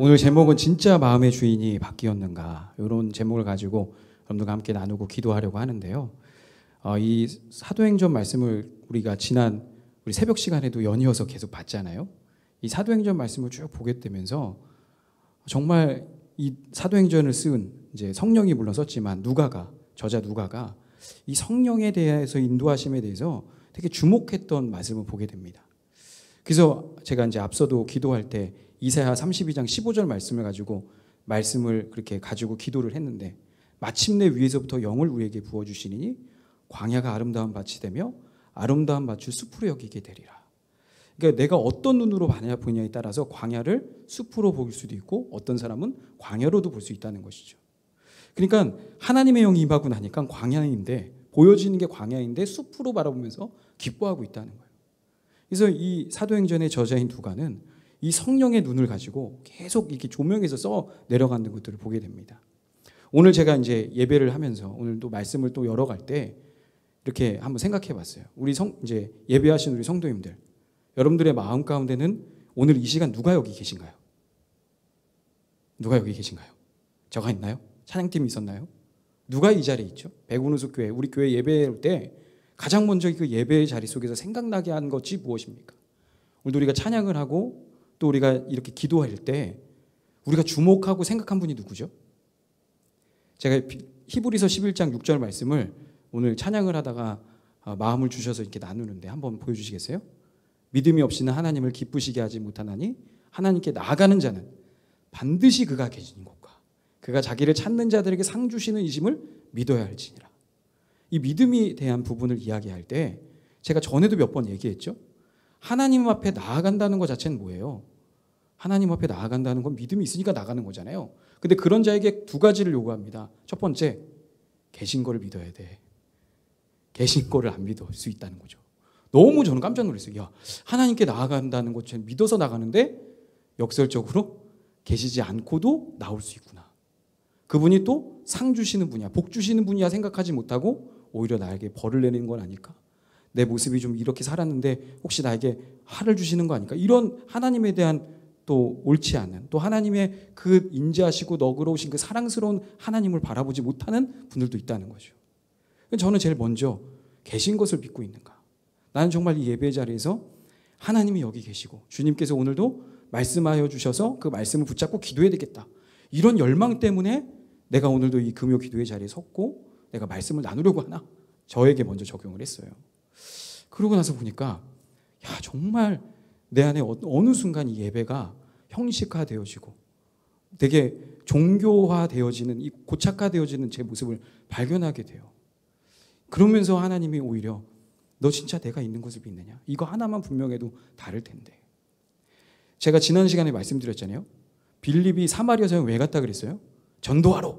오늘 제목은 진짜 마음의 주인이 바뀌었는가, 이런 제목을 가지고 여러분들과 함께 나누고 기도하려고 하는데요. 이 사도행전 말씀을 우리가 지난 우리 새벽 시간에도 연이어서 계속 봤잖아요. 이 사도행전 말씀을 쭉 보게 되면서 정말 이 사도행전을 쓴 이제 성령이 물론 썼지만 저자 누가가 이 성령에 대해서 인도하심에 대해서 되게 주목했던 말씀을 보게 됩니다. 그래서 제가 이제 앞서도 기도할 때 이사야 32장 15절 말씀을 가지고 그렇게 가지고 기도를 했는데, 마침내 위에서부터 영을 우리에게 부어 주시니 광야가 아름다운 밭이 되며 아름다운 밭을 숲으로 여기게 되리라. 그러니까 내가 어떤 눈으로 보냐에 따라서 광야를 숲으로 볼 수도 있고 어떤 사람은 광야로도 볼 수 있다는 것이죠. 그러니까 하나님의 영이 임하고 나니까 광야인데, 보여지는 게 광야인데 숲으로 바라보면서 기뻐하고 있다는 거예요. 그래서 이 사도행전의 저자인 누가는 이 성령의 눈을 가지고 계속 이렇게 조명해서 써 내려가는 것들을 보게 됩니다. 오늘 제가 이제 예배를 하면서 오늘도 말씀을 또 열어갈 때 이렇게 한번 생각해 봤어요. 이제 예배하신 우리 성도님들, 여러분들의 마음 가운데는 오늘 이 시간 누가 여기 계신가요? 누가 여기 계신가요? 저가 있나요? 찬양팀이 있었나요? 누가 이 자리에 있죠? 백운우수 교회, 우리 교회 예배할 때 가장 먼저 그 예배의 자리 속에서 생각나게 한 것이 무엇입니까? 오늘도 우리가 찬양을 하고 또 우리가 이렇게 기도할 때 우리가 주목하고 생각한 분이 누구죠? 제가 히브리서 11장 6절 말씀을 오늘 찬양을 하다가 마음을 주셔서 이렇게 나누는데 한번 보여주시겠어요? 믿음이 없이는 하나님을 기쁘시게 하지 못하나니 하나님께 나아가는 자는 반드시 그가 계신 곳과 그가 자기를 찾는 자들에게 상 주시는 이심을 믿어야 할지니라. 이 믿음에 대한 부분을 이야기할 때 제가 전에도 몇 번 얘기했죠. 하나님 앞에 나아간다는 것 자체는 뭐예요? 하나님 앞에 나아간다는 건 믿음이 있으니까 나가는 거잖아요. 근데 그런 자에게 두 가지를 요구합니다. 첫 번째, 계신 거를 믿어야 돼. 계신 거를 안 믿을 수 있다는 거죠. 너무 저는 깜짝 놀랐어요. 야, 하나님께 나아간다는 것 믿어서 나가는데 역설적으로 계시지 않고도 나올 수 있구나. 그분이 또 상 주시는 분이야, 복 주시는 분이야 생각하지 못하고 오히려 나에게 벌을 내리는 건 아닐까? 내 모습이 좀 이렇게 살았는데 혹시 나에게 화를 주시는 거 아닐까? 이런 하나님에 대한 또 옳지 않은, 또 하나님의 그 인자하시고 너그러우신 그 사랑스러운 하나님을 바라보지 못하는 분들도 있다는 거죠. 저는 제일 먼저 계신 것을 믿고 있는가? 나는 정말 이 예배 자리에서 하나님이 여기 계시고 주님께서 오늘도 말씀하여 주셔서 그 말씀을 붙잡고 기도해야 되겠다, 이런 열망 때문에 내가 오늘도 이 금요 기도의 자리에 섰고 내가 말씀을 나누려고 하나? 저에게 먼저 적용을 했어요. 그러고 나서 보니까 야, 정말 내 안에 어느 순간 이 예배가 형식화되어지고 되게 종교화되어지는, 이 고착화되어지는 제 모습을 발견하게 돼요. 그러면서 하나님이 오히려 너 진짜 내가 있는 곳을 믿느냐? 이거 하나만 분명해도 다를 텐데. 제가 지난 시간에 말씀드렸잖아요. 빌립이 사마리아 성에 왜 갔다 그랬어요? 전도하러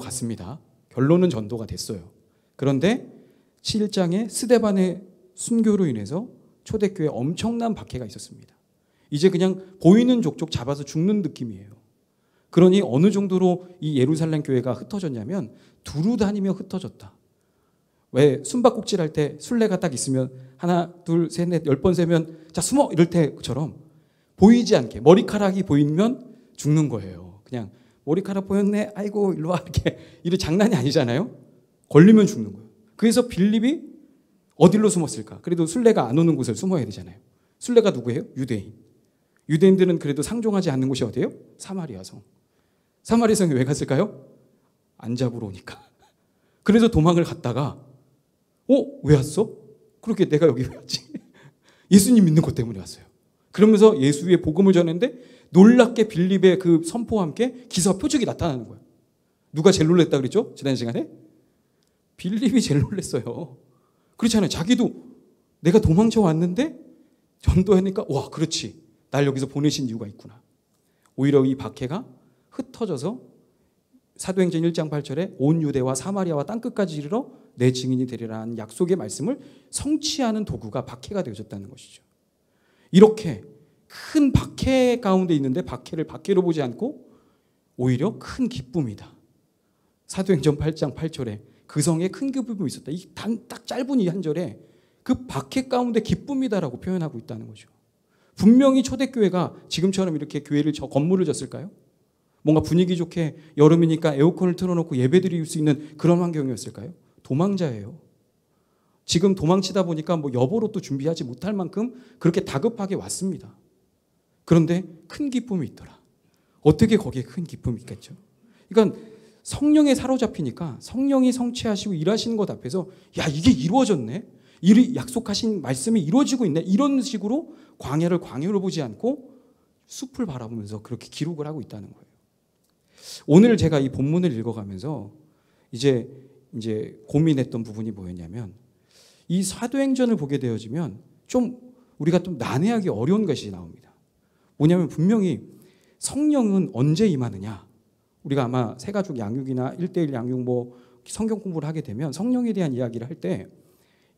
갔습니다. 결론은 전도가 됐어요. 그런데 7장에 스데반의 순교로 인해서 초대교회에 엄청난 박해가 있었습니다. 이제 그냥 보이는 족족 잡아서 죽는 느낌이에요. 그러니 어느 정도로 이 예루살렘 교회가 흩어졌냐면 두루 다니며 흩어졌다. 왜 숨바꼭질 할 때 술래가 딱 있으면 하나 둘 셋 넷 10번 세면 자 숨어 이럴 때처럼 보이지 않게 머리카락이 보이면 죽는 거예요. 그냥 머리카락 보였네, 아이고 일로 와, 이렇게 장난이 아니잖아요. 걸리면 죽는 거예요. 그래서 빌립이 어디로 숨었을까? 그래도 순례가 안 오는 곳을 숨어야 되잖아요. 순례가 누구예요? 유대인. 유대인들은 그래도 상종하지 않는 곳이 어디예요? 사마리아 성. 사마리아 성에 왜 갔을까요? 안 잡으러 오니까. 그래서 도망을 갔다가 왜 왔어? 그렇게 내가 여기 왜 왔지? 예수님 믿는 것 때문에 왔어요. 그러면서 예수의 복음을 전했는데 놀랍게 빌립의 그 선포와 함께 기사와 표적이 나타나는 거예요. 누가 제일 놀랬다 그랬죠? 지난 시간에? 빌립이 제일 놀랬어요. 그렇잖아요. 자기도 내가 도망쳐 왔는데 전도하니까 와, 그렇지, 날 여기서 보내신 이유가 있구나. 오히려 이 박해가 흩어져서 사도행전 1장 8절에 온 유대와 사마리아와 땅끝까지 이르러 내 증인이 되리라는 약속의 말씀을 성취하는 도구가 박해가 되어졌다는 것이죠. 이렇게 큰 박해 가운데 있는데 박해를 박해로 보지 않고 오히려 큰 기쁨이다. 사도행전 8장 8절에 그 성에 큰 기쁨이 있었다. 이 딱 짧은 이 한 절에 그 박해 가운데 기쁨이다라고 표현하고 있다는 거죠. 분명히 초대교회가 지금처럼 이렇게 교회를 건물을 졌을까요? 뭔가 분위기 좋게 여름이니까 에어컨을 틀어놓고 예배드릴 수 있는 그런 환경이었을까요? 도망자예요. 지금 도망치다 보니까 뭐 여보로 또 준비하지 못할 만큼 그렇게 다급하게 왔습니다. 그런데 큰 기쁨이 있더라. 어떻게 거기에 큰 기쁨이 있겠죠? 그러니까 성령에 사로잡히니까 성령이 성취하시고 일하시는 것 앞에서 야, 이게 이루어졌네. 약속하신 말씀이 이루어지고 있네. 이런 식으로 광야를 광야로 보지 않고 숲을 바라보면서 그렇게 기록을 하고 있다는 거예요. 오늘 제가 이 본문을 읽어가면서 이제 고민했던 부분이 뭐였냐면 이 사도행전을 보게 되어지면 좀 우리가 좀 난해하기 어려운 것이 나옵니다. 뭐냐면 분명히 성령은 언제 임하느냐. 우리가 아마 세가족 양육이나 1:1 양육 뭐 성경 공부를 하게 되면 성령에 대한 이야기를 할 때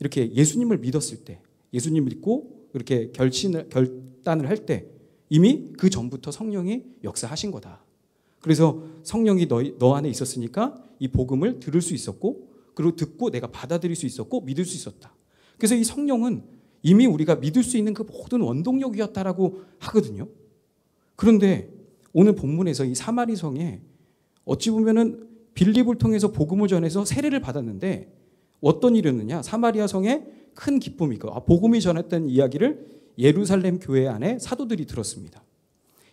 이렇게 예수님을 믿었을 때 예수님 믿고 이렇게 결단을 할 때 이미 그 전부터 성령이 역사하신 거다. 그래서 성령이 너 안에 있었으니까 이 복음을 들을 수 있었고 그리고 듣고 내가 받아들일 수 있었고 믿을 수 있었다. 그래서 이 성령은 이미 우리가 믿을 수 있는 그 모든 원동력이었다라고 하거든요. 그런데 오늘 본문에서 이 사마리 성에 어찌 보면은 빌립을 통해서 복음을 전해서 세례를 받았는데 어떤 일이었느냐? 사마리아 성에 큰 기쁨이 있고 복음이 전했던 이야기를 예루살렘 교회 안에 사도들이 들었습니다.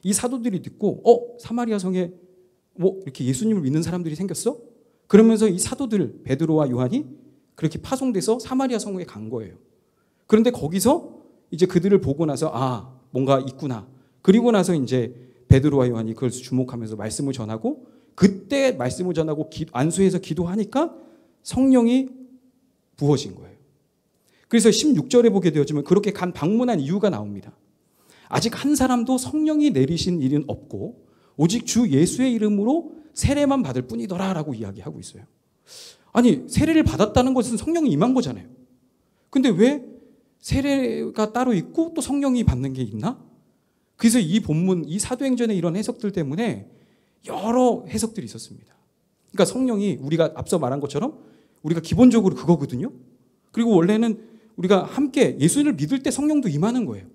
이 사도들이 듣고 사마리아 성에 뭐 이렇게 예수님을 믿는 사람들이 생겼어? 그러면서 이 사도들 베드로와 요한이 그렇게 파송돼서 사마리아 성에 간 거예요. 그런데 거기서 이제 그들을 보고 나서 뭔가 있구나. 그리고 나서 이제 베드로와 요한이 그걸 주목하면서 말씀을 전하고 그때 말씀을 전하고 안수해서 기도하니까 성령이 부어진 거예요. 그래서 16절에 보게 되어지면 그렇게 방문한 이유가 나옵니다. 아직 한 사람도 성령이 내리신 일은 없고 오직 주 예수의 이름으로 세례만 받을 뿐이더라라고 이야기하고 있어요. 아니 세례를 받았다는 것은 성령이 임한 거잖아요. 근데 왜 세례가 따로 있고 또 성령이 받는 게 있나? 그래서 이 본문, 이 사도행전의 이런 해석들 때문에 여러 해석들이 있었습니다. 그러니까 성령이 우리가 앞서 말한 것처럼 우리가 기본적으로 그거거든요. 그리고 원래는 우리가 함께 예수를 믿을 때 성령도 임하는 거예요.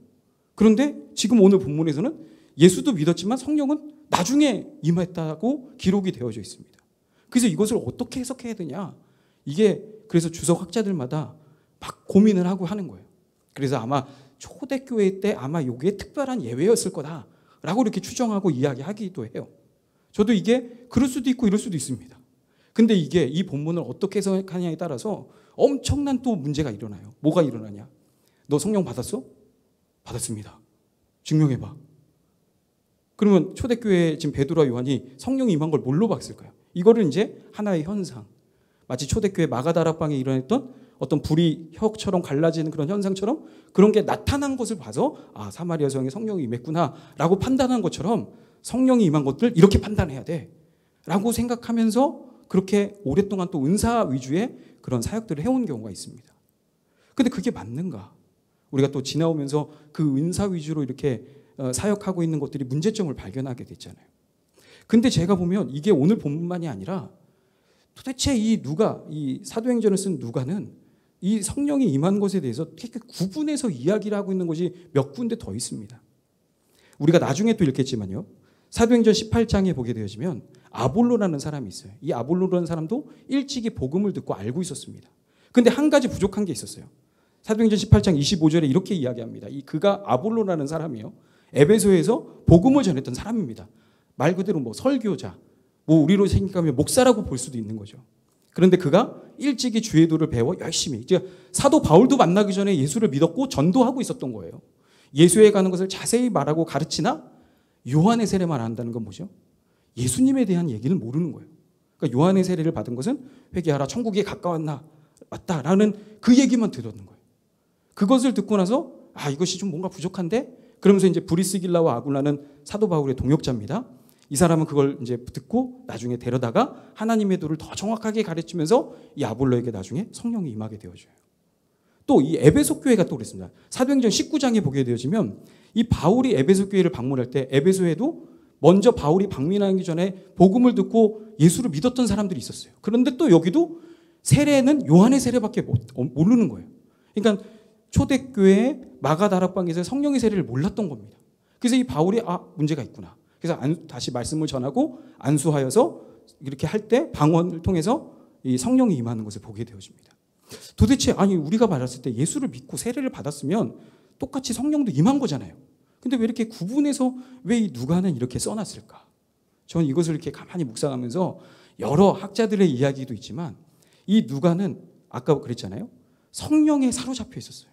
그런데 지금 오늘 본문에서는 예수도 믿었지만 성령은 나중에 임했다고 기록이 되어져 있습니다. 그래서 이것을 어떻게 해석해야 되냐? 이게 그래서 주석학자들마다 막 고민을 하고 하는 거예요. 그래서 아마 초대교회 때 아마 이게 특별한 예외였을 거다라고 이렇게 추정하고 이야기하기도 해요. 저도 이게 그럴 수도 있고 이럴 수도 있습니다. 근데 이게 이 본문을 어떻게 해석하냐에 따라서 엄청난 또 문제가 일어나요. 뭐가 일어나냐? 너 성령 받았어? 받았습니다. 증명해봐. 그러면 초대교회 지금 베드로와 요한이 성령이 임한 걸 뭘로 봤을까요? 이거를 이제 하나의 현상. 마치 초대교회 마가다락방에 일어났던 어떤 불이 혁처럼 갈라지는 그런 현상처럼 그런 게 나타난 것을 봐서 사마리아 성에 성령이 임했구나라고 판단한 것처럼 성령이 임한 것들 이렇게 판단해야 돼라고 생각하면서 그렇게 오랫동안 또 은사 위주의 그런 사역들을 해온 경우가 있습니다. 근데 그게 맞는가? 우리가 또 지나오면서 그 은사 위주로 이렇게 사역하고 있는 것들이 문제점을 발견하게 됐잖아요. 근데 제가 보면 이게 오늘 본문만이 아니라 도대체 이 사도행전을 쓴 누가는 이 성령이 임한 것에 대해서 되게 구분해서 이야기를 하고 있는 것이 몇 군데 더 있습니다. 우리가 나중에 또 읽겠지만요. 사도행전 18장에 보게 되어지면 아볼로라는 사람이 있어요. 이 아볼로라는 사람도 일찍이 복음을 듣고 알고 있었습니다. 근데 한 가지 부족한 게 있었어요. 사도행전 18장 25절에 이렇게 이야기합니다. 그가 아볼로라는 사람이요. 에베소에서 복음을 전했던 사람입니다. 말 그대로 뭐 설교자, 뭐 우리로 생각하면 목사라고 볼 수도 있는 거죠. 그런데 그가 일찍이 주의 도를 배워 열심히 이제 사도 바울도 만나기 전에 예수를 믿었고 전도하고 있었던 거예요. 예수에 가는 것을 자세히 말하고 가르치나 요한의 세례만 한다는 건 뭐죠? 예수님에 대한 얘기는 모르는 거예요. 그러니까 요한의 세례를 받은 것은 회개하라 천국에 가까웠나 맞다라는 그 얘기만 들었는 거예요. 그것을 듣고 나서 이것이 좀 뭔가 부족한데 그러면서 이제 브리스길라와 아굴라는 사도 바울의 동역자입니다. 이 사람은 그걸 이제 듣고 나중에 데려다가 하나님의 도를 더 정확하게 가르치면서 이 아볼로에게 나중에 성령이 임하게 되어져요. 또 이 에베소 교회가 또 그랬습니다. 사도행전 19장에 보게 되어지면 이 바울이 에베소 교회를 방문할 때 에베소에도 먼저 바울이 방문하기 전에 복음을 듣고 예수를 믿었던 사람들이 있었어요. 그런데 또 여기도 세례는 요한의 세례밖에 모르는 거예요. 그러니까 초대교회 마가다락방에서 성령의 세례를 몰랐던 겁니다. 그래서 이 바울이 문제가 있구나. 그래서 다시 말씀을 전하고 안수하여서 이렇게 할 때 방언을 통해서 이 성령이 임하는 것을 보게 되어집니다. 도대체 우리가 받았을 때 예수를 믿고 세례를 받았으면 똑같이 성령도 임한 거잖아요. 근데 왜 이렇게 구분해서 왜 이 누가는 이렇게 써놨을까? 저는 이것을 이렇게 가만히 묵상하면서 여러 학자들의 이야기도 있지만 이 누가는 아까 그랬잖아요. 성령에 사로잡혀 있었어요.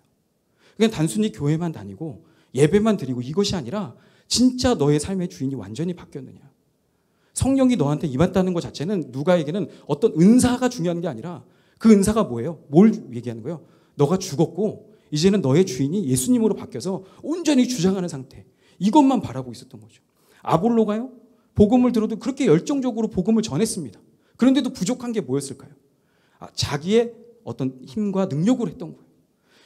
그냥 단순히 교회만 다니고 예배만 드리고 이것이 아니라 진짜 너의 삶의 주인이 완전히 바뀌었느냐. 성령이 너한테 임했다는 것 자체는 누가에게는 어떤 은사가 중요한 게 아니라 그 은사가 뭐예요? 뭘 얘기하는 거예요? 너가 죽었고 이제는 너의 주인이 예수님으로 바뀌어서 온전히 주장하는 상태. 이것만 바라보고 있었던 거죠. 아볼로가요? 복음을 들어도 그렇게 열정적으로 복음을 전했습니다. 그런데도 부족한 게 뭐였을까요? 자기의 어떤 힘과 능력으로 했던 거예요.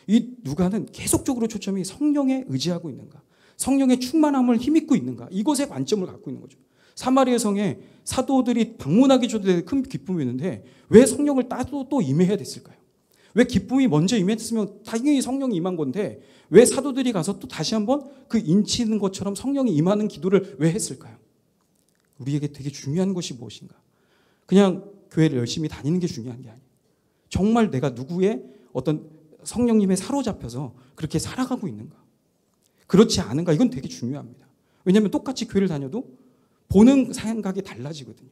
이 누가는 계속적으로 초점이 성령에 의지하고 있는가, 성령의 충만함을 힘입고 있는가, 이것에 관점을 갖고 있는 거죠. 사마리아 성에 사도들이 방문하기 전에 큰 기쁨이 있는데 왜 성령을 또 임해야 됐을까요? 왜 기쁨이 먼저 임했으면 당연히 성령이 임한 건데 왜 사도들이 가서 또 다시 한번 그 인치는 것처럼 성령이 임하는 기도를 왜 했을까요? 우리에게 되게 중요한 것이 무엇인가? 그냥 교회를 열심히 다니는 게 중요한 게 아니에요. 정말 내가 누구의 어떤 성령님에 사로잡혀서 그렇게 살아가고 있는가? 그렇지 않은가? 이건 되게 중요합니다. 왜냐하면 똑같이 교회를 다녀도 보는 생각이 달라지거든요.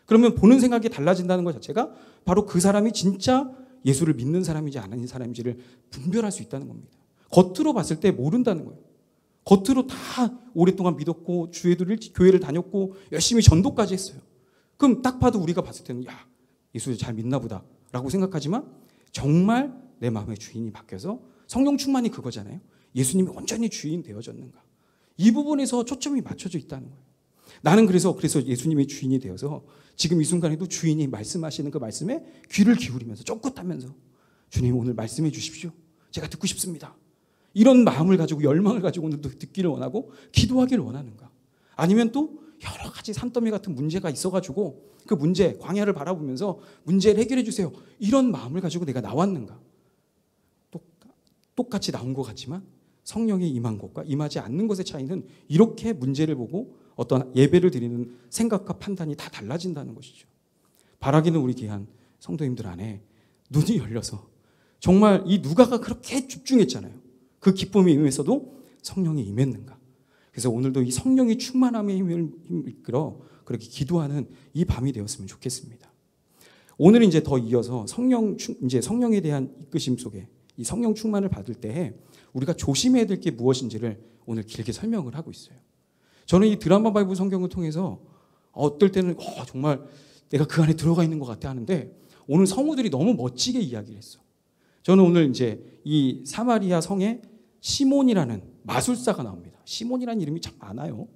그러면 보는 생각이 달라진다는 것 자체가 바로 그 사람이 진짜 예수를 믿는 사람인지 아닌 사람인지를 분별할 수 있다는 겁니다. 겉으로 봤을 때 모른다는 거예요. 겉으로 다 오랫동안 믿었고 교회를 다녔고 열심히 전도까지 했어요. 그럼 딱 봐도 우리가 봤을 때는 예수를 잘 믿나 보다 라고 생각하지만 정말 내 마음의 주인이 바뀌어서 성령 충만이 그거잖아요. 예수님이 온전히 주인 되어졌는가. 이 부분에서 초점이 맞춰져 있다는 거예요. 나는 그래서 예수님의 주인이 되어서 지금 이 순간에도 주인이 말씀하시는 그 말씀에 귀를 기울이면서 쫑긋하면서 주님 오늘 말씀해 주십시오. 제가 듣고 싶습니다. 이런 마음을 가지고 열망을 가지고 오늘도 듣기를 원하고 기도하기를 원하는가. 아니면 또 여러 가지 산더미 같은 문제가 있어가지고 그 문제, 광야를 바라보면서 문제를 해결해 주세요. 이런 마음을 가지고 내가 나왔는가. 똑같이 나온 것 같지만 성령이 임한 것과 임하지 않는 것의 차이는 이렇게 문제를 보고 어떤 예배를 드리는 생각과 판단이 다 달라진다는 것이죠. 바라기는 우리 귀한 성도님들 안에 눈이 열려서 정말 이 누가가 그렇게 집중했잖아요. 그 기쁨이 임했어도 성령이 임했는가. 그래서 오늘도 이 성령이 충만함의 힘을 이끌어 그렇게 기도하는 이 밤이 되었으면 좋겠습니다. 오늘 이제 더 이어서 성령에 대한 이끄심 속에 이 성령 충만을 받을 때에 우리가 조심해야 될 게 무엇인지를 오늘 길게 설명을 하고 있어요. 저는 이 드라마 바이블 성경을 통해서 어떨 때는 정말 내가 그 안에 들어가 있는 것 같아 하는데 오늘 성우들이 너무 멋지게 이야기를 했어. 저는 오늘 이제 이 사마리아 성에 시몬이라는 마술사가 나옵니다. 시몬이라는 이름이 참 많아요.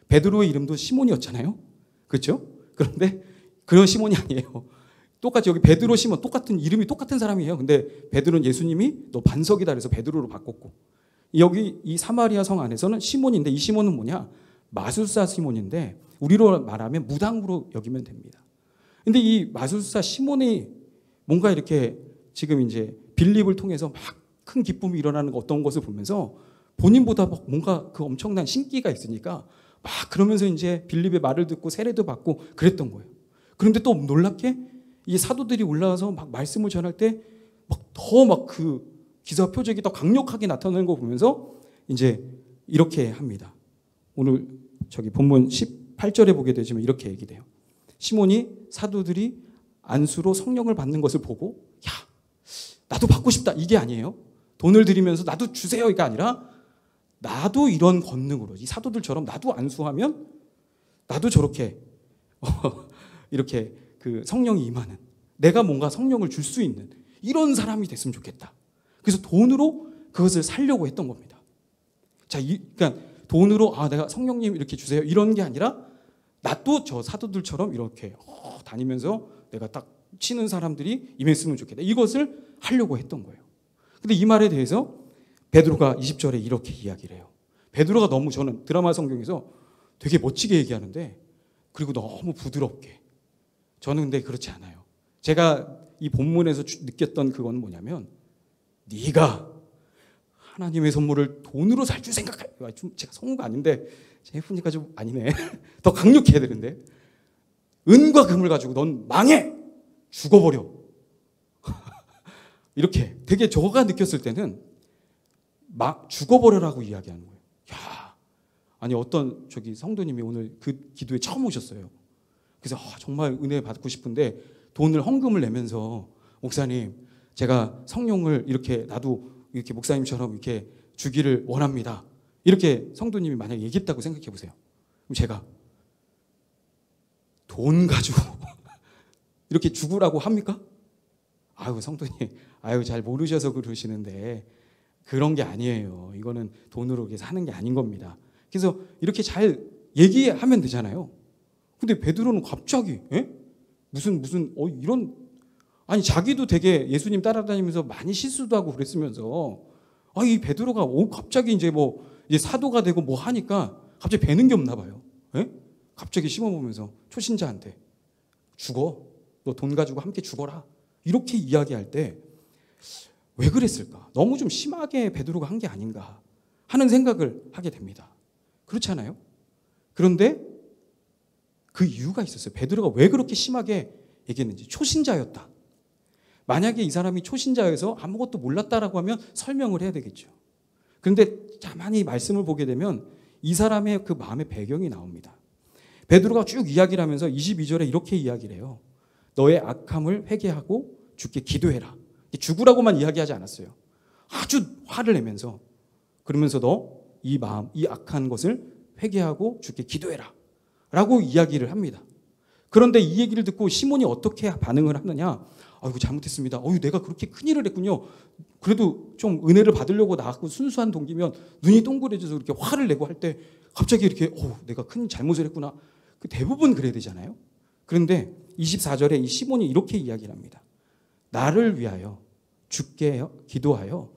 베드로의 이름도 시몬이었잖아요. 그렇죠? 그런데 그런 시몬이 아니에요. 똑같이 여기 베드로 시몬 똑같은 이름이 똑같은 사람이에요. 근데 베드로는 예수님이 너 반석이다 그래서 베드로로 바꿨고 여기 이 사마리아 성 안에서는 시몬인데 이 시몬은 뭐냐? 마술사 시몬인데 우리로 말하면 무당으로 여기면 됩니다. 근데 이 마술사 시몬이 뭔가 이렇게 지금 이제 빌립을 통해서 막 큰 기쁨이 일어나는 어떤 것을 보면서 본인보다 뭔가 그 엄청난 신기가 있으니까 막 그러면서 이제 빌립의 말을 듣고 세례도 받고 그랬던 거예요. 그런데 또 놀랍게 이 사도들이 올라와서 막 말씀을 전할 때 막 그 기사 표적이 더 강력하게 나타나는 거 보면서 이제 이렇게 합니다. 오늘 본문 18절에 보게 되지만 이렇게 얘기돼요. 시몬이 사도들이 안수로 성령을 받는 것을 보고 나도 받고 싶다 이게 아니에요. 돈을 드리면서 나도 주세요 이게 아니라 나도 이런 권능으로 이 사도들처럼 나도 안수하면 나도 저렇게 이렇게 그 성령이 임하는 내가 뭔가 성령을 줄 수 있는 이런 사람이 됐으면 좋겠다. 그래서 돈으로 그것을 살려고 했던 겁니다. 그러니까 돈으로 내가 성령님 이렇게 주세요 이런 게 아니라 나도 저 사도들처럼 이렇게 다니면서 내가 딱 치는 사람들이 임했으면 좋겠다. 이것을 하려고 했던 거예요. 근데 이 말에 대해서 베드로가 20절에 이렇게 이야기를 해요. 베드로가 너무 저는 드라마 성경에서 되게 멋지게 얘기하는데 그리고 너무 부드럽게. 저는 근데 그렇지 않아요. 제가 이 본문에서 느꼈던 그건 뭐냐면 네가 하나님의 선물을 돈으로 살 줄 생각해. 좀 제가 성우가 아닌데 해보니까 좀 아니네. 더 강력해야 되는데. 은과 금을 가지고 넌 망해! 죽어버려. 이렇게 되게 저가 느꼈을 때는 막 죽어버려라고 이야기하는 거예요. 야, 아니 어떤 성도님이 오늘 그 기도에 처음 오셨어요. 그래서 정말 은혜 받고 싶은데 돈을 헌금을 내면서 목사님 제가 성령을 이렇게 나도 이렇게 목사님처럼 이렇게 주기를 원합니다. 이렇게 성도님이 만약에 얘기했다고 생각해 보세요. 그럼 제가 돈 가지고 이렇게 죽으라고 합니까? 아유 성도님, 아유 잘 모르셔서 그러시는데 그런 게 아니에요. 이거는 돈으로 이렇게 사는 게 아닌 겁니다. 그래서 이렇게 잘 얘기하면 되잖아요. 근데 베드로는 갑자기 무슨 이런 아니 자기도 되게 예수님 따라다니면서 많이 실수도 하고 그랬으면서 이 베드로가 갑자기 이제 이제 사도가 되고 뭐 하니까 갑자기 배는 게 없나 봐요. 갑자기 시몬 보면서 초신자한테 죽어. 너 돈 가지고 함께 죽어라. 이렇게 이야기할 때 왜 그랬을까? 너무 좀 심하게 베드로가 한 게 아닌가 하는 생각을 하게 됩니다. 그렇지 않아요? 그런데 그 이유가 있었어요. 베드로가 왜 그렇게 심하게 얘기했는지. 초신자였다. 만약에 이 사람이 초신자여서 아무것도 몰랐다라고 하면 설명을 해야 되겠죠. 그런데 가만히 말씀을 보게 되면 이 사람의 그 마음의 배경이 나옵니다. 베드로가 쭉 이야기를 하면서 22절에 이렇게 이야기를 해요. 너의 악함을 회개하고 주께 기도해라. 죽으라고만 이야기하지 않았어요. 아주 화를 내면서 그러면서 너 이 마음, 이 악한 것을 회개하고 주께 기도해라 라고 이야기를 합니다. 그런데 이 얘기를 듣고 시몬이 어떻게 반응을 하느냐. 아이고 잘못했습니다. 내가 그렇게 큰일을 했군요. 그래도 좀 은혜를 받으려고 나왔고 순수한 동기면 눈이 동그래져서 그렇게 화를 내고 할 때 갑자기 이렇게 내가 큰 잘못을 했구나. 대부분 그래야 되잖아요. 그런데 24절에 이 시몬이 이렇게 이야기를 합니다. 나를 위하여 주께 기도하여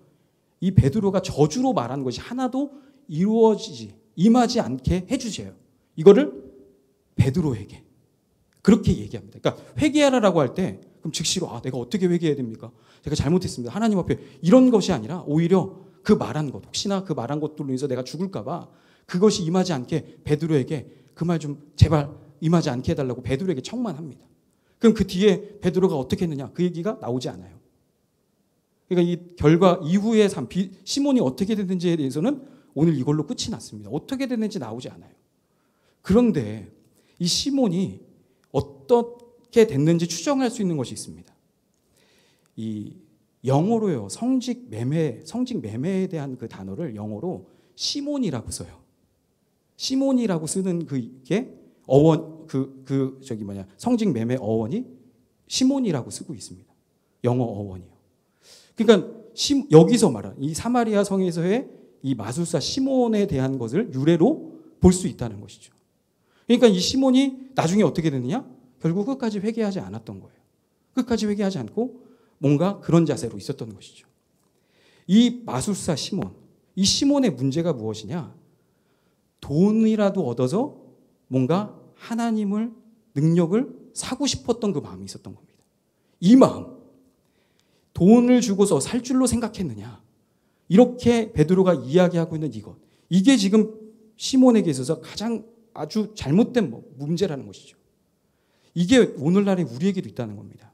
이 베드로가 저주로 말한 것이 하나도 임하지 않게 해주세요. 이거를 베드로에게 그렇게 얘기합니다. 그러니까 회개하라라고 할 때 그럼 즉시로 내가 어떻게 회개해야 됩니까? 제가 잘못했습니다. 하나님 앞에 이런 것이 아니라 오히려 그 말한 것 혹시나 그 말한 것들로 인해서 내가 죽을까 봐 그것이 임하지 않게 베드로에게 그 말 좀 제발 임하지 않게 해달라고 베드로에게 청만합니다. 그럼 그 뒤에 베드로가 어떻게 했느냐? 그 얘기가 나오지 않아요. 그러니까 이 결과 이후의 삶, 시몬이 어떻게 됐는지에 대해서는 오늘 이걸로 끝이 났습니다. 어떻게 됐는지 나오지 않아요. 그런데 이 시몬이 어떻게 됐는지 추정할 수 있는 것이 있습니다. 이 영어로요. 성직 매매에 대한 그 단어를 영어로 시몬이라고 써요. 시몬이라고 쓰는 그게 어원 성직 매매 어원이 시몬이라고 쓰고 있습니다. 영어 어원이요. 그러니까 여기서 말한 이 사마리아 성에서의 이 마술사 시몬에 대한 것을 유래로 볼 수 있다는 것이죠. 그러니까 이 시몬이 나중에 어떻게 됐느냐? 결국 끝까지 회개하지 않았던 거예요. 끝까지 회개하지 않고 뭔가 그런 자세로 있었던 것이죠. 이 마술사 시몬, 이 시몬의 문제가 무엇이냐? 돈이라도 얻어서 뭔가 하나님을 능력을 사고 싶었던 그 마음이 있었던 겁니다. 이 마음, 돈을 주고서 살 줄로 생각했느냐? 이렇게 베드로가 이야기하고 있는 이것, 이게 지금 시몬에게 있어서 가장 아주 잘못된 문제라는 것이죠. 이게 오늘날의 우리에게도 있다는 겁니다.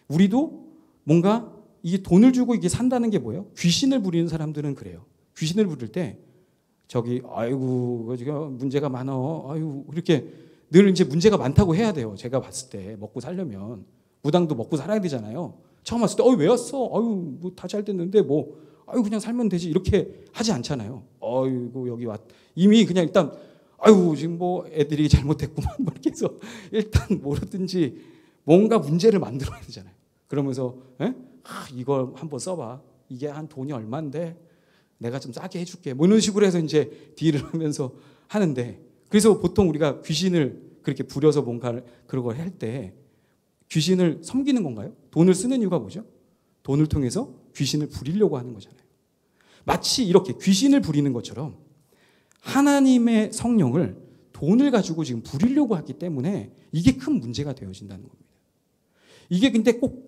우리도 뭔가 이게 돈을 주고 이게 산다는 게 뭐예요? 귀신을 부리는 사람들은 그래요. 귀신을 부릴 때 아이고 지금 문제가 많어. 이렇게 늘 이제 문제가 많다고 해야 돼요. 제가 봤을 때 먹고 살려면 무당도 먹고 살아야 되잖아요. 처음 왔을 때 왜 왔어? 뭐 다 잘 됐는데 그냥 살면 되지 이렇게 하지 않잖아요. 여기 이미 그냥 일단 지금 애들이 잘못했구만 이렇게 해서 일단 뭐라든지 뭔가 문제를 만들어야 되잖아요. 그러면서 이걸 한번 써봐. 이게 한 돈이 얼마인데 내가 좀 싸게 해줄게. 이런 식으로 해서 이제 딜을 하면서 하는데, 그래서 보통 우리가 귀신을 그렇게 부려서 뭔가를 그런 걸 할 때 귀신을 섬기는 건가요? 돈을 쓰는 이유가 뭐죠? 돈을 통해서 귀신을 부리려고 하는 거잖아요. 마치 이렇게 귀신을 부리는 것처럼 하나님의 성령을 돈을 가지고 지금 부리려고 하기 때문에 이게 큰 문제가 되어진다는 겁니다. 이게 근데 꼭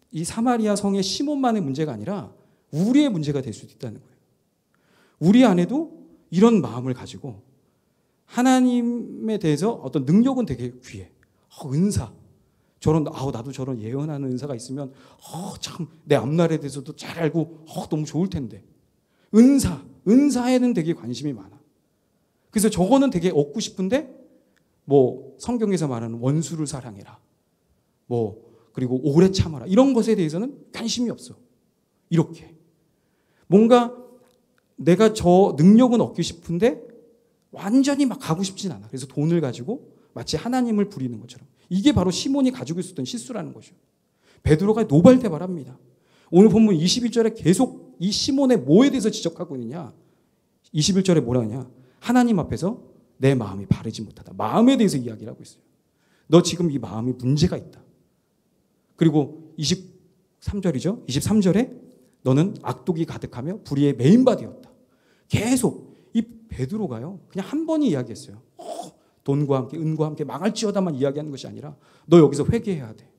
이 사마리아 성의 시몬만의 문제가 아니라 우리의 문제가 될 수도 있다는 거예요. 우리 안에도 이런 마음을 가지고 하나님에 대해서 어떤 능력은 되게 귀해. 은사. 나도 저런 예언하는 은사가 있으면 참 내 앞날에 대해서도 잘 알고 너무 좋을 텐데. 은사에는 되게 관심이 많아. 그래서 저거는 되게 얻고 싶은데 뭐 성경에서 말하는 원수를 사랑해라. 그리고 오래 참아라. 이런 것에 대해서는 관심이 없어. 이렇게. 뭔가 내가 저 능력은 얻고 싶은데 완전히 막 가고 싶진 않아. 그래서 돈을 가지고 마치 하나님을 부리는 것처럼. 이게 바로 시몬이 가지고 있었던 실수라는 거죠. 베드로가 노발대발합니다. 오늘 본문 21절에 계속 이 시몬의 뭐에 대해서 지적하고 있느냐. 21절에 뭐라 하냐. 하나님 앞에서 내 마음이 바르지 못하다. 마음에 대해서 이야기를 하고 있어요. 너 지금 이 마음이 문제가 있다. 그리고 23절이죠. 23절에 너는 악독이 가득하며 불의에 매인 바 되었다. 계속 이 베드로가요. 그냥 한 번이 이야기했어요. 돈과 함께 은과 함께 망할지어다만 이야기하는 것이 아니라 너 여기서 회개해야 돼.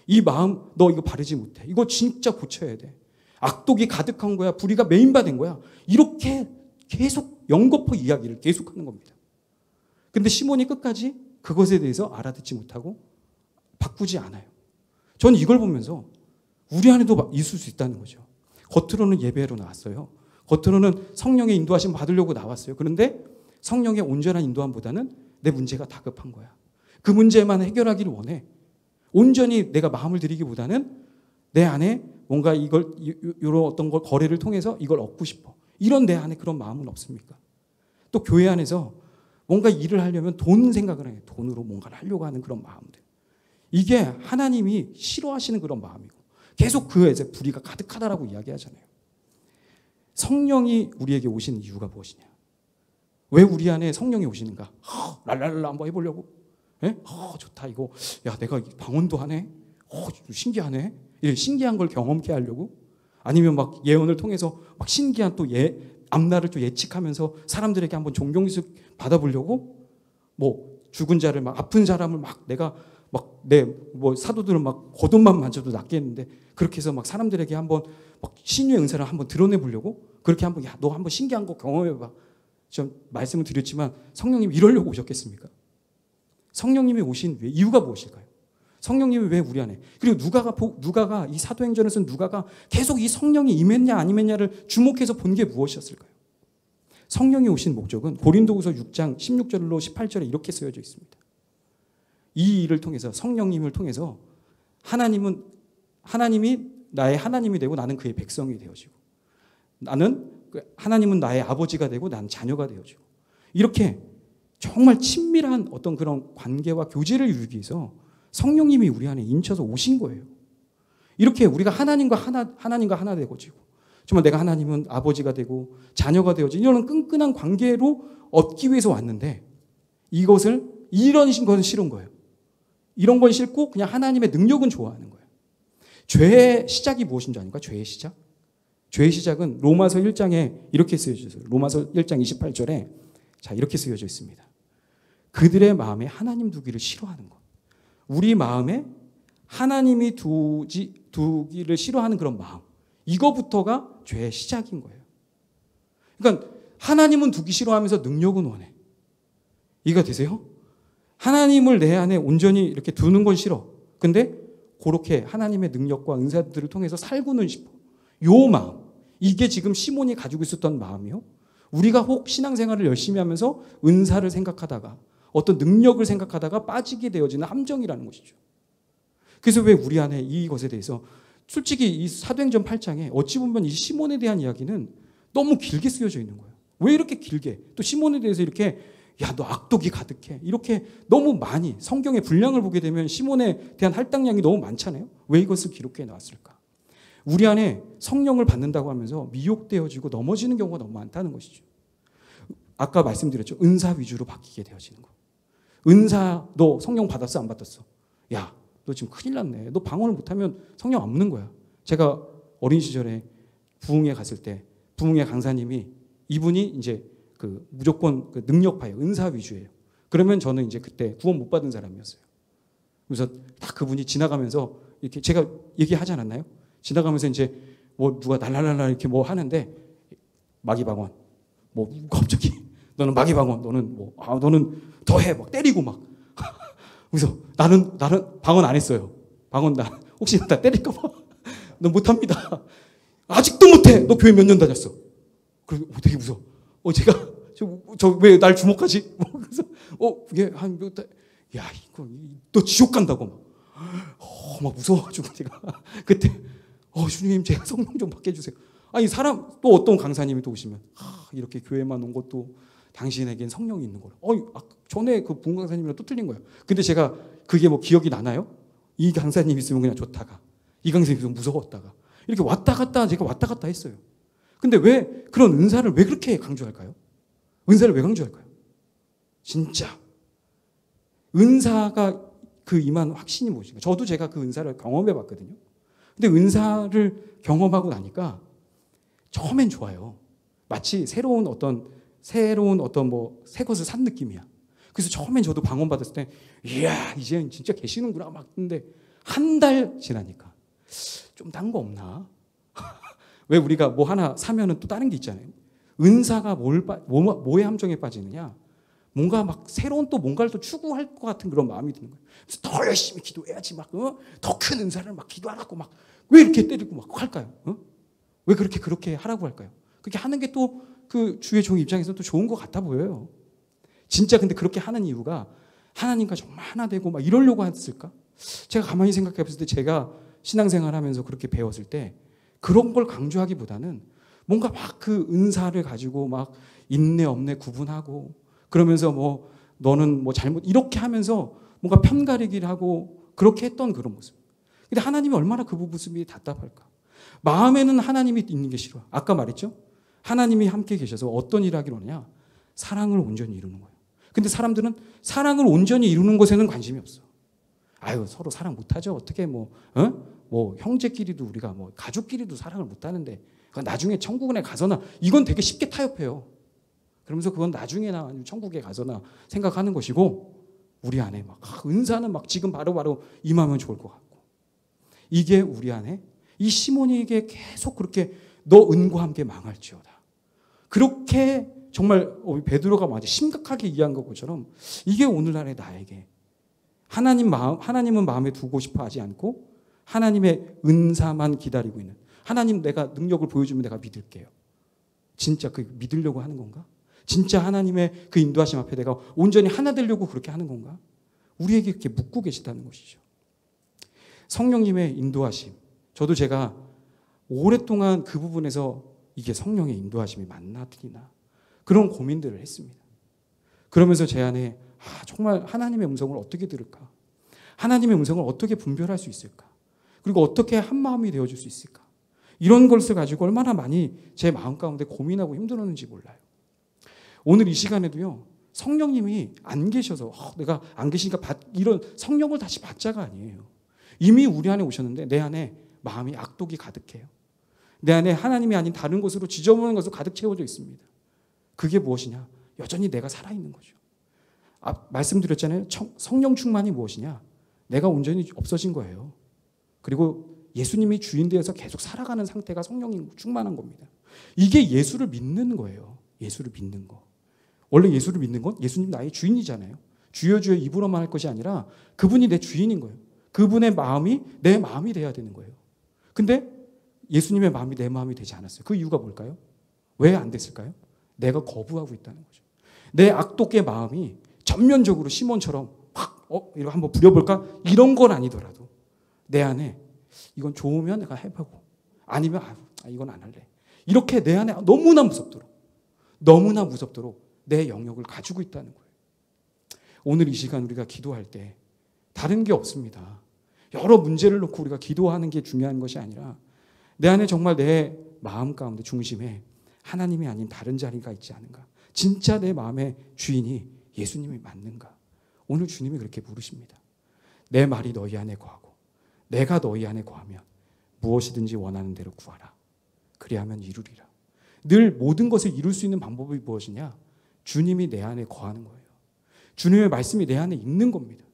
이 마음 너 이거 바르지 못해. 이거 진짜 고쳐야 돼. 악독이 가득한 거야. 불의가 매인 바 된 거야. 이렇게 계속 연거푸 이야기를 계속하는 겁니다. 근데 시몬이 끝까지 그것에 대해서 알아듣지 못하고 바꾸지 않아요. 저는 이걸 보면서 우리 안에도 있을 수 있다는 거죠. 겉으로는 예배로 나왔어요. 겉으로는 성령의 인도하심 받으려고 나왔어요. 그런데 성령의 온전한 인도함보다는 내 문제가 다급한 거야. 그 문제만 해결하기를 원해. 온전히 내가 마음을 들이기보다는 내 안에 뭔가 이런 어떤 걸 거래를 통해서 이걸 얻고 싶어. 이런 내 안에 그런 마음은 없습니까? 또 교회 안에서 뭔가 일을 하려면 돈 생각을 해요. 돈으로 뭔가를 하려고 하는 그런 마음들. 이게 하나님이 싫어하시는 그런 마음이고 계속 그에서 불의가 가득하다라고 이야기하잖아요. 성령이 우리에게 오시는 이유가 무엇이냐? 왜 우리 안에 성령이 오시는가? 랄랄랄라 한번 해보려고? 예? 좋다 이거. 야 내가 방언도 하네? 신기하네? 이렇게 신기한 걸 경험케 하려고? 아니면 막 예언을 통해서 막 신기한 또 앞날을 또 예측하면서 사람들에게 한번 존경식 받아보려고? 뭐 죽은 자를 막 아픈 사람을 막 내가 막 뭐 사도들은 막 겉옷만 만져도 낫겠는데 그렇게 해서 막 사람들에게 한번 막 신유의 은사를 한번 드러내 보려고 그렇게 한번 너 한번 신기한 거 경험해 봐. 좀 말씀을 드렸지만 성령님이 이러려고 오셨겠습니까? 성령님이 오신 이유가 무엇일까요? 성령님이 왜 우리 안에 그리고 누가가 이 사도행전에서는 누가가 계속 이 성령이 임했냐 안 임했냐를 주목해서 본 게 무엇이었을까요? 성령이 오신 목적은 고린도후서 6장 16절로 18절에 이렇게 쓰여져 있습니다. 이 일을 통해서 성령님을 통해서 하나님이 나의 하나님이 되고 나는 그의 백성이 되어지고 하나님은 나의 아버지가 되고 나는 자녀가 되어지고 이렇게 정말 친밀한 어떤 그런 관계와 교제를 이루기 위해서 성령님이 우리 안에 인쳐서 오신 거예요. 이렇게 우리가 하나님과 하나 되어지고 정말 내가 하나님은 아버지가 되고 자녀가 되어지고 이런 끈끈한 관계로 얻기 위해서 왔는데 이런 것은 싫은 거예요. 이런 건 싫고 그냥 하나님의 능력은 좋아하는 거예요. 죄의 시작이 무엇인 줄 아닙니까? 죄의 시작? 죄의 시작은 로마서 1장에 이렇게 쓰여져 있어요. 로마서 1장 28절에 자 이렇게 쓰여져 있습니다. 그들의 마음에 하나님 두기를 싫어하는 것. 우리 마음에 하나님이 두기를 싫어하는 그런 마음. 이거부터가 죄의 시작인 거예요. 그러니까 하나님은 두기 싫어하면서 능력은 원해. 이해가 되세요? 하나님을 내 안에 온전히 이렇게 두는 건 싫어. 근데 그렇게 하나님의 능력과 은사들을 통해서 살고는 싶어. 요 마음. 이게 지금 시몬이 가지고 있었던 마음이요. 우리가 혹 신앙생활을 열심히 하면서 은사를 생각하다가 어떤 능력을 생각하다가 빠지게 되어지는 함정이라는 것이죠. 그래서 왜 우리 안에 이것에 대해서 솔직히 이 사도행전 8장에 어찌 보면 이 시몬에 대한 이야기는 너무 길게 쓰여져 있는 거예요. 왜 이렇게 길게? 또 시몬에 대해서 이렇게 야, 너 악독이 가득해. 이렇게 너무 많이 성경의 분량을 보게 되면 시몬에 대한 할당량이 너무 많잖아요. 왜 이것을 기록해 놨을까? 우리 안에 성령을 받는다고 하면서 미혹되어지고 넘어지는 경우가 너무 많다는 것이죠. 아까 말씀드렸죠. 은사 위주로 바뀌게 되어지는 거. 은사 너 성령 받았어 안 받았어? 야, 너 지금 큰일 났네. 너 방언을 못하면 성령 없는 거야. 제가 어린 시절에 부흥회 갔을 때 부흥회 강사님이 이분이 이제 무조건 능력파예요. 은사 위주예요. 그러면 저는 이제 그때 구원 못 받은 사람이었어요. 그래서 딱 그분이 지나가면서 이렇게 제가 얘기하지 않았나요? 지나가면서 이제 뭐 누가 날랄랄라 이렇게 뭐 하는데 마귀방언 뭐 갑자기 너는 마귀방언 너는 뭐 너는 더해 막 때리고 막 그래서 나는 방언 안 했어요. 방언 나 혹시 나 때릴까 봐. 너 못합니다. 아직도 못해. 너 교회 몇 년 다녔어. 그래서 되게 무서워. 제가 저 왜 날 주목하지? 그래서 이게 한 몇 달, 야 이거 너 지옥 간다고 막 무서워가지고 제가 그때 주님 제가 성령 좀 받게 해주세요. 아니 사람 또 어떤 강사님이 또 오시면 이렇게 교회만 온 것도 당신에겐 성령이 있는 거라. 전에 그 부흥 강사님이랑 또 틀린 거예요. 근데 제가 그게 뭐 기억이 나나요? 이 강사님 있으면 그냥 좋다가 이 강사님 있으면 무서웠다가 이렇게 왔다 갔다 제가 왔다 갔다 했어요. 근데 왜 그런 은사를 왜 그렇게 강조할까요? 은사를 왜 강조할까요? 진짜 은사가 그 임한 확신이 무엇인가? 저도 제가 그 은사를 경험해 봤거든요. 근데 은사를 경험하고 나니까 처음엔 좋아요. 마치 새로운 어떤 뭐 새 것을 산 느낌이야. 그래서 처음엔 저도 방언 받았을 때 이야 이제 진짜 계시는구나 막 했는데 한 달 지나니까 좀 딴 거 없나? 왜 우리가 뭐 하나 사면은 또 다른 게 있잖아요. 은사가 뭐의 함정에 빠지느냐? 뭔가 막 새로운 또 뭔가를 또 추구할 것 같은 그런 마음이 드는 거예요. 그래서 더 열심히 기도해야지 막 더 큰 은사를 막 기도하라고 막 왜 이렇게 때리고 막 할까요? 왜 그렇게 하라고 할까요? 그렇게 하는 게 또 그 주의 종 입장에서 또 좋은 것 같아 보여요. 진짜 근데 그렇게 하는 이유가 하나님과 정말 하나 되고 막 이러려고 했을까? 제가 가만히 생각해 봤을 때 제가 신앙생활하면서 그렇게 배웠을 때 그런 걸 강조하기보다는 뭔가 막 그 은사를 가지고 막 있네 없네 구분하고 그러면서 뭐 너는 뭐 잘못 이렇게 하면서 뭔가 편가르기를 하고 그렇게 했던 그런 모습. 근데 하나님이 얼마나 그 모습이 답답할까? 마음에는 하나님이 있는 게 싫어요. 아까 말했죠? 하나님이 함께 계셔서 어떤 일을 하기로 하느냐? 사랑을 온전히 이루는 거예요. 근데 사람들은 사랑을 온전히 이루는 것에는 관심이 없어. 서로 사랑 못하죠. 어떻게 뭐 형제끼리도 우리가 뭐 가족끼리도 사랑을 못하는데 나중에 천국에 가서나 이건 되게 쉽게 타협해요. 그러면서 그건 나중에나 아니면 천국에 가서나 생각하는 것이고 우리 안에 막 은사는 막 지금 바로 임하면 좋을 것 같고 이게 우리 안에 이 시몬이에게 계속 그렇게 너 은과 함께 망할지어다. 그렇게 정말 베드로가 아주 심각하게 이해한 것처럼 이게 오늘날의 나에게 하나님은 마음에 두고 싶어 하지 않고 하나님의 은사만 기다리고 있는 하나님 내가 능력을 보여주면 내가 믿을게요. 진짜 그 믿으려고 하는 건가? 진짜 하나님의 그 인도하심 앞에 내가 온전히 하나 되려고 그렇게 하는 건가? 우리에게 이렇게 묻고 계시다는 것이죠. 성령님의 인도하심. 저도 제가 오랫동안 그 부분에서 이게 성령의 인도하심이 맞나 틀리나 그런 고민들을 했습니다. 그러면서 제 안에 정말 하나님의 음성을 어떻게 들을까? 하나님의 음성을 어떻게 분별할 수 있을까? 그리고 어떻게 한 마음이 되어줄 수 있을까? 이런 것을 가지고 얼마나 많이 제 마음 가운데 고민하고 힘들었는지 몰라요. 오늘 이 시간에도요. 성령님이 안 계셔서 내가 안 계시니까 이런 성령을 다시 받자가 아니에요. 이미 우리 안에 오셨는데 내 안에 마음이 악독이 가득해요. 내 안에 하나님이 아닌 다른 곳으로 지저분한 것으로 가득 채워져 있습니다. 그게 무엇이냐? 여전히 내가 살아있는 거죠. 말씀드렸잖아요. 성령 충만이 무엇이냐? 내가 온전히 없어진 거예요. 그리고 예수님이 주인 되어서 계속 살아가는 상태가 성령이 충만한 겁니다. 이게 예수를 믿는 거예요. 예수를 믿는 거. 원래 예수를 믿는 건 예수님 나의 주인이잖아요. 주여 주여 입으로만 할 것이 아니라 그분이 내 주인인 거예요. 그분의 마음이 내 마음이 돼야 되는 거예요. 근데 예수님의 마음이 내 마음이 되지 않았어요. 그 이유가 뭘까요? 왜 안 됐을까요? 내가 거부하고 있다는 거죠. 내 악독의 마음이 전면적으로 시몬처럼 확 이거 한번 부려볼까? 이런 건 아니더라도 내 안에 이건 좋으면 내가 해보고 아니면 이건 안 할래. 이렇게 내 안에 너무나 무섭도록 내 영역을 가지고 있다는 거예요. 오늘 이 시간 우리가 기도할 때 다른 게 없습니다. 여러 문제를 놓고 우리가 기도하는 게 중요한 것이 아니라 내 안에 정말 내 마음 가운데 중심에 하나님이 아닌 다른 자리가 있지 않은가. 진짜 내 마음의 주인이 예수님이 맞는가. 오늘 주님이 그렇게 물으십니다. 내 말이 너희 안에 거하고 내가 너희 안에 거하면 무엇이든지 원하는 대로 구하라. 그리하면 이루리라. 늘 모든 것을 이룰 수 있는 방법이 무엇이냐? 주님이 내 안에 거하는 거예요. 주님의 말씀이 내 안에 있는 겁니다.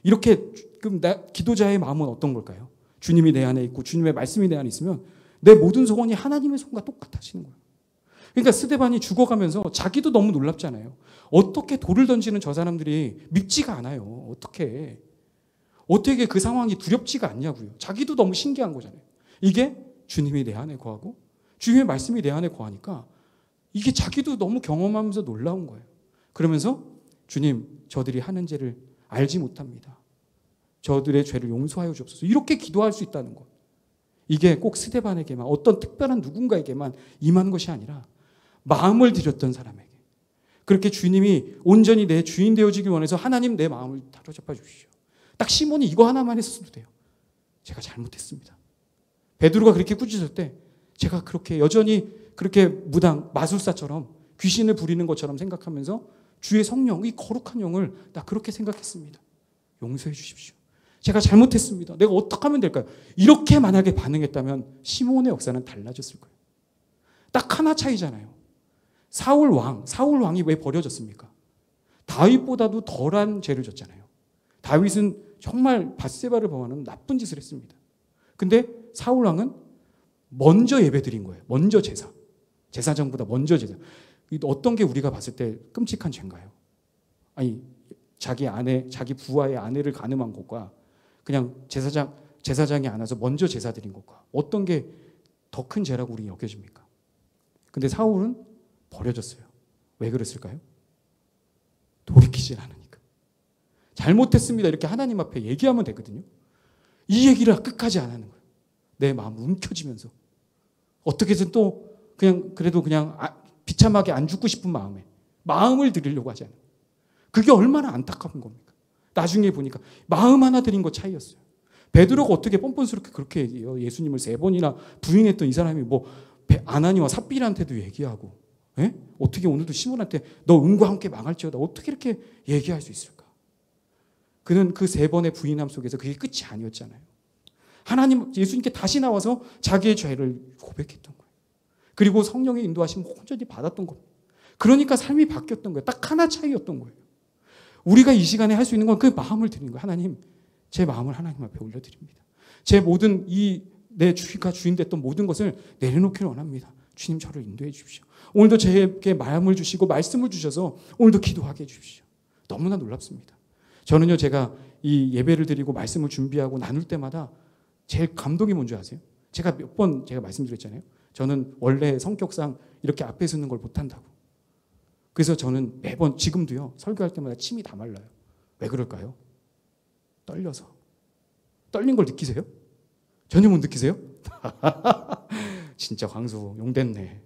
이렇게 그럼 기도자의 마음은 어떤 걸까요? 주님이 내 안에 있고 주님의 말씀이 내 안에 있으면 내 모든 소원이 하나님의 소원과 똑같아지는 거예요. 그러니까 스데반이 죽어가면서 자기도 너무 놀랍잖아요. 어떻게 돌을 던지는 저 사람들이 밉지가 않아요. 어떻게 그 상황이 두렵지가 않냐고요. 자기도 너무 신기한 거잖아요. 이게 주님이 내 안에 거하고 주님의 말씀이 내 안에 거하니까 이게 자기도 너무 경험하면서 놀라운 거예요. 그러면서 주님, 저들이 하는 죄를 알지 못합니다. 저들의 죄를 용서하여 주옵소서. 이렇게 기도할 수 있다는 것. 이게 꼭 스데반에게만, 어떤 특별한 누군가에게만 임한 것이 아니라 마음을 드렸던 사람에게, 그렇게 주님이 온전히 내 주인 되어지기 원해서 하나님 내 마음을 사로잡아 주십시오. 딱 시몬이 이거 하나만 했어도 돼요. 제가 잘못했습니다. 베드로가 그렇게 꾸짖을 때 제가 그렇게 여전히 그렇게 무당 마술사처럼 귀신을 부리는 것처럼 생각하면서 주의 성령, 이 거룩한 영을 나 그렇게 생각했습니다. 용서해 주십시오. 제가 잘못했습니다. 내가 어떻게 하면 될까요? 이렇게 만약에 반응했다면 시몬의 역사는 달라졌을 거예요. 딱 하나 차이잖아요. 사울 왕이 왜 버려졌습니까? 다윗보다도 덜한 죄를 졌잖아요. 다윗은 정말 밧세바를 범하는 나쁜 짓을 했습니다. 근데 사울 왕은 먼저 예배드린 거예요. 먼저 제사장보다 먼저 제사. 어떤 게 우리가 봤을 때 끔찍한 죄인가요? 아니, 자기 부하의 아내를 간음한 것과 그냥 제사장이 안 와서 먼저 제사 드린 것과 어떤 게 더 큰 죄라고 우리 여겨집니까? 근데 사울은 버려졌어요. 왜 그랬을까요? 돌이키질 않으니까. 잘못했습니다. 이렇게 하나님 앞에 얘기하면 되거든요. 이 얘기를 끝까지 안 하는 거예요. 내 마음 움켜쥐면서. 어떻게든 또 그래도 비참하게 안 죽고 싶은 마음을 드리려고 하잖아요. 그게 얼마나 안타까운 겁니까? 나중에 보니까 마음 하나 드린 것 차이였어요. 베드로가 어떻게 뻔뻔스럽게 그렇게 얘기해요. 예수님을 3번이나 부인했던 이 사람이 아나니와 삽비라한테도 얘기하고, 어떻게 오늘도 시몬한테 너 은과 함께 망할지어다 어떻게 이렇게 얘기할 수 있을까? 그는 그 3번의 부인함 속에서 그게 끝이 아니었잖아요. 예수님께 다시 나와서 자기의 죄를 고백했던 거예요. 그리고 성령의 인도하심 온전히 받았던 겁니다. 그러니까 삶이 바뀌었던 거예요. 딱 하나 차이였던 거예요. 우리가 이 시간에 할 수 있는 건 그 마음을 드리는 거예요. 하나님, 제 마음을 하나님 앞에 올려드립니다. 제 모든 내 주가 주인 됐던 모든 것을 내려놓기를 원합니다. 주님, 저를 인도해 주십시오. 오늘도 제게 마음을 주시고 말씀을 주셔서 오늘도 기도하게 해 주십시오. 너무나 놀랍습니다. 저는요, 제가 이 예배를 드리고 말씀을 준비하고 나눌 때마다 제일 감동이 뭔지 아세요? 제가 몇 번 말씀드렸잖아요. 저는 원래 성격상 이렇게 앞에 서는 걸 못한다고. 그래서 저는 매번 지금도요, 설교할 때마다 침이 다 말라요. 왜 그럴까요? 떨려서. 떨린 걸 느끼세요? 전혀 못 느끼세요? 진짜 광수 용됐네.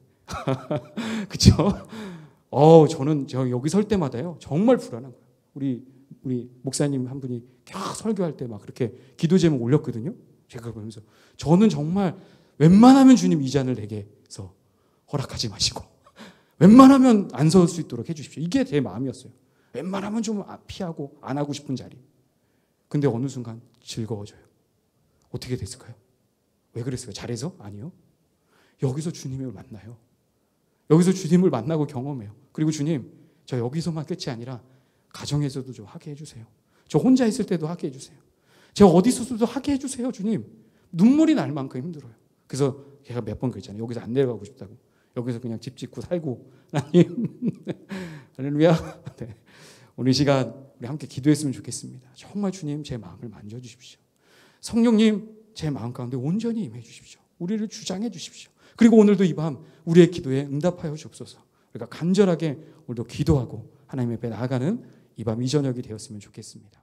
그쵸? 저는 여기 설 때마다요, 정말 불안한 거예요. 우리 목사님 한 분이 계속 설교할 때 막 그렇게 기도 제목 올렸거든요. 제가 보면서 저는 정말 웬만하면 주님 이 잔을 내게서 허락하지 마시고 웬만하면 안 설 수 있도록 해주십시오. 이게 제 마음이었어요. 웬만하면 좀 피하고 안 하고 싶은 자리. 근데 어느 순간 즐거워져요. 어떻게 됐을까요? 왜 그랬을까요? 잘해서? 아니요. 여기서 주님을 만나요. 여기서 주님을 만나고 경험해요. 그리고 주님, 저 여기서만 끝이 아니라 가정에서도 좀 하게 해주세요. 저 혼자 있을 때도 하게 해주세요. 제가 어디 있어도 하게 해주세요, 주님. 눈물이 날 만큼 힘들어요. 그래서 제가 몇 번 그랬잖아요. 여기서 안 내려가고 싶다고. 여기서 그냥 집 짓고 살고. 하나님, 할렐루야. 네. 오늘 이 시간 우리 함께 기도했으면 좋겠습니다. 정말 주님, 제 마음을 만져주십시오. 성령님, 제 마음 가운데 온전히 임해 주십시오. 우리를 주장해 주십시오. 그리고 오늘도 이 밤 우리의 기도에 응답하여 주옵소서. 우리가 간절하게 오늘도 기도하고 하나님 앞에 나아가는 이 밤 이 저녁이 되었으면 좋겠습니다.